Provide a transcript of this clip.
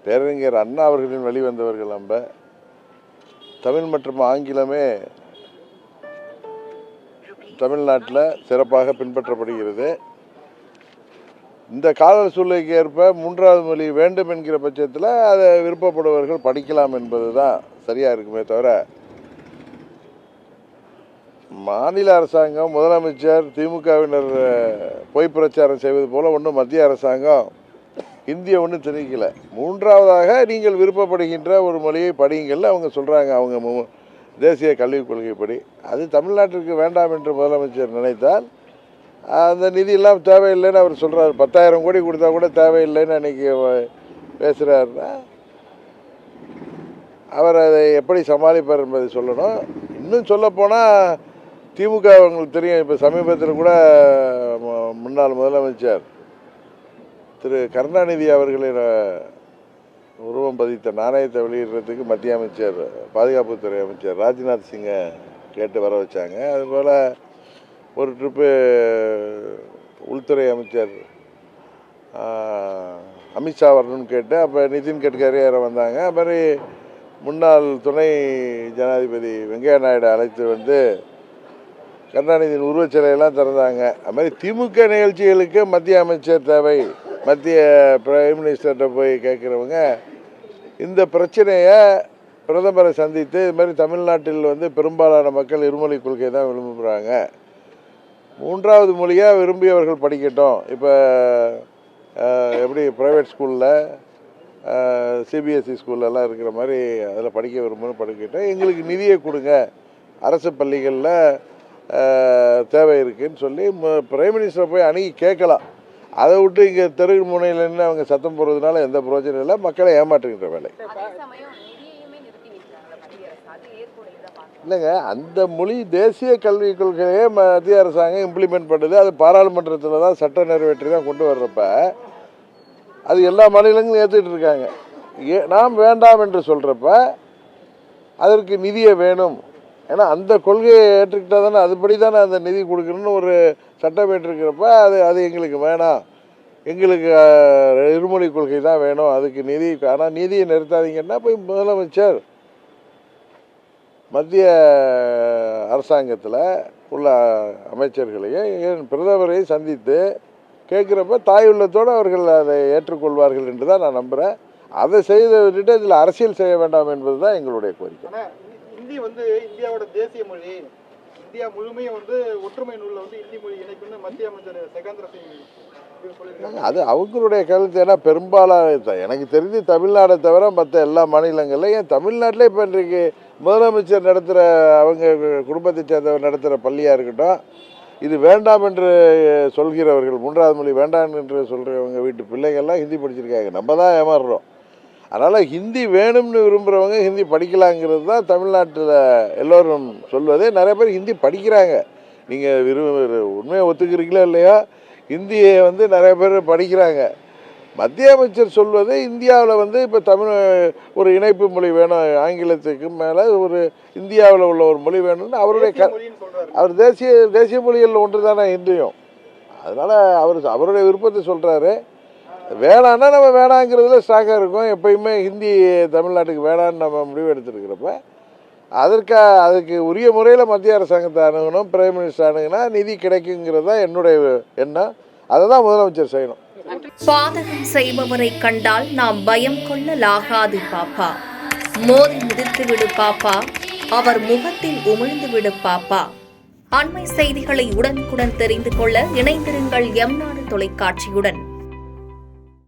பேரறிஞர் அண்ணா அவர்களின் வெளிவந்தவர்கள். நம்ம தமிழ் மற்றும் ஆங்கிலமே தமிழ்நாட்டில் சிறப்பாக பின்பற்றப்படுகிறது. இந்த கால சூழ்நிலைக்கு ஏற்ப மூன்றாவது மொழி வேண்டும் என்கிற பட்சத்தில் அதை விருப்பப்படுபவர்கள் படிக்கலாம் என்பது தான் சரியாக இருக்குமே தவிர, மாநில அரசாங்கம், முதலமைச்சர், திமுகவினர் பொய் பிரச்சாரம் செய்வது போல ஒன்றும் மத்திய அரசாங்கம் இந்திய ஒன்றும் திணிக்கல. மூன்றாவதாக நீங்கள் விருப்பப்படுகின்ற ஒரு மொழியை படியுங்கள் அவங்க சொல்கிறாங்க, அவங்க தேசிய கல்விக் கொள்கைப்படி. அது தமிழ்நாட்டிற்கு வேண்டாம் என்று முதலமைச்சர் நினைத்தால் அந்த நிதியெல்லாம் தேவையில்லைன்னு அவர் சொல்கிறார். 10,000 கோடி கொடுத்தா கூட தேவையில்லைன்னு அன்றைக்கி பேசுகிறாருன்னா அவர் அதை எப்படி சமாளிப்பார் என்பதை சொல்லணும். இன்னும் சொல்லப்போனால் திமுக அவங்களுக்கு தெரியும். இப்போ சமீபத்தில் கூட முன்னாள் முதலமைச்சர் திரு கருணாநிதி அவர்களின் உருவம் பதித்த நாணயத்தை வெளியிடுறதுக்கு மத்திய அமைச்சர், பாதுகாப்புத்துறை அமைச்சர் ராஜ்நாத் சிங்கை கேட்டு வர வச்சாங்க. அதுபோல் ஒரு ட்ரிப்பு உள்துறை அமைச்சர் அமித்ஷா வரணும்னு கேட்டு அப்போ நிதின் கட்கரி வந்தாங்க. அது மாதிரி முன்னாள் துணை ஜனாதிபதி வெங்கையா நாயுடு அழைத்து வந்து கருணாநிதியின் உருவச்சிலையெல்லாம் திறந்தாங்க. அது மாதிரி திமுக நிகழ்ச்சிகளுக்கு மத்திய அமைச்சர் தேவை, மத்திய பிரைம் மினிஸ்டர்கிட்ட போய் கேட்குறவங்க இந்த பிரச்சனையை பிரதமரை சந்தித்து இது மாதிரி தமிழ்நாட்டில் வந்து பெரும்பாலான மக்கள் இருமொழி கொள்கை தான் விரும்புகிறாங்க, மூன்றாவது மொழியாக விரும்பியவர்கள் படிக்கட்டும். இப்போ எப்படி ப்ரைவேட் ஸ்கூலில் சிபிஎஸ்சி ஸ்கூல்லலாம் இருக்கிற மாதிரி அதில் படிக்க விரும்புன்னு படிக்கட்டும், எங்களுக்கு நிதியை கொடுங்க, அரசு பள்ளிகளில் தேவை இருக்குதுன்னு சொல்லி பிரைம் மினிஸ்டரை போய் அணுகி கேட்கலாம். அதை விட்டு இங்கே தெரு முனையில் நின்று அவங்க சத்தம் போடுறதுனால எந்த பிரயோஜனம் இல்லை, மக்களை ஏமாற்றுகின்ற வேலை. இல்லைங்க, அந்த மொழி தேசிய கல்விக் கொள்கையே மத்திய அரசாங்கம் இம்ப்ளிமெண்ட் பண்ணுது. அது பாராளுமன்றத்தில் தான் சட்டம் நிறைவேற்றி தான் கொண்டு வர்றப்ப அது எல்லா மாநிலங்களும் ஏற்றுக்கிட்டு இருக்காங்க. நாம் வேண்டாம் என்று சொல்கிறப்ப அதற்கு நிதியை வேணும். ஏன்னா அந்த கொள்கையை ஏற்றுக்கிட்டால் தானே அதுபடி தானே அந்த நிதி கொடுக்கணும்னு ஒரு சட்டம் ஏற்றிருக்கிறப்ப அது எங்களுக்கு வேணாம், எங்களுக்கு இருமொழி கொள்கை தான் வேணும், அதுக்கு நிதி. ஆனால் நிதியை நிறுத்தாதீங்கன்னா போய் முதலமைச்சர் மத்திய அரசாங்கத்தில் உள்ள அமைச்சர்களையும் ஏன் பிரதமரையும் சந்தித்து கேட்குறப்ப தாயுள்ளத்தோடு அவர்கள் அதை ஏற்றுக்கொள்வார்கள் என்று தான் நான் நம்புகிறேன். அதை செய்து விட்டுட்டு இதில் அரசியல் செய்ய வேண்டாம் என்பது தான் எங்களுடைய கோரிக்கை. ஹிந்தி வந்து இந்தியாவோட தேசிய மொழி, இந்தியா முழுமையும் வந்து ஒற்றுமை நூலில் வந்து ஹிந்தி மொழி இணைக்கும்னு மத்திய அமைச்சர் செகந்திர சிங் அது அவங்களுடைய கருத்து. ஏன்னா பெரும்பாலான எனக்கு தெரிஞ்சு தமிழ்நாடை தவிர மற்ற எல்லா மாநிலங்கள்லையும், ஏன் தமிழ்நாட்டிலே இப்போ இன்றைக்கு முதலமைச்சர் நடத்துகிற அவங்க குடும்பத்தை சேர்ந்தவர் நடத்துகிற பள்ளியாக இருக்கட்டும், இது வேண்டாம் என்று சொல்கிறவர்கள், மூன்றாவது மொழி வேண்டாம் என்று சொல்கிறவங்க வீட்டு பிள்ளைகள்லாம் ஹிந்தி படிச்சிருக்காங்க. நம்ம தான் ஏமாறுறோம். அதனால் ஹிந்தி வேணும்னு விரும்புகிறவங்க ஹிந்தி படிக்கலாங்கிறது தான் தமிழ்நாட்டில் எல்லோரும் சொல்வதே. நிறைய பேர் ஹிந்தி படிக்கிறாங்க. நீங்கள் உண்மையை ஒத்துக்கிறீங்களா இல்லையா, ஹிந்தியை வந்து நிறைய பேர் படிக்கிறாங்க. மத்திய அமைச்சர் சொல்வது இந்தியாவில் வந்து இப்போ தமிழ் ஒரு இணைப்பு மொழி வேணும், ஆங்கிலத்துக்கு மேலே ஒரு இந்தியாவில் உள்ள ஒரு மொழி வேணும்னு அவர் தேசிய மொழிகளில் ஒன்று தானே ஹிந்தியும். அதனால் அவருடைய விருப்பத்தை சொல்கிறாரு. வேணான்னா நம்ம வேணாங்கிறதுல ஸ்ட்ராங்காக இருக்கும். எப்பயுமே ஹிந்தி தமிழ்நாட்டுக்கு வேணான்னு நம்ம முடிவு எடுத்துருக்கிறப்ப அதுக்கு உரிய முறையில் மத்திய அரசாங்கத்தை அணுகணும், பிரைம் மினிஸ்டர் அணுகுனா நிதி கிடைக்குங்கிறது தான் என்னுடைய எண்ணம். அதை தான் முதலமைச்சர் செய்யணும். பாதகம் செய்பவரை கண்டால் நாம் பயம் கொள்ளலாகாது பாப்பா, மோதி மிதித்து விடு பாப்பா, அவர் முகத்தில் உமிழ்ந்து விடு பாப்பா. அண்மை செய்திகளை உடனுக்குடன் தெரிந்து கொள்ள இணைந்திருங்கள் எம் நாடு தொலைக்காட்சியுடன்.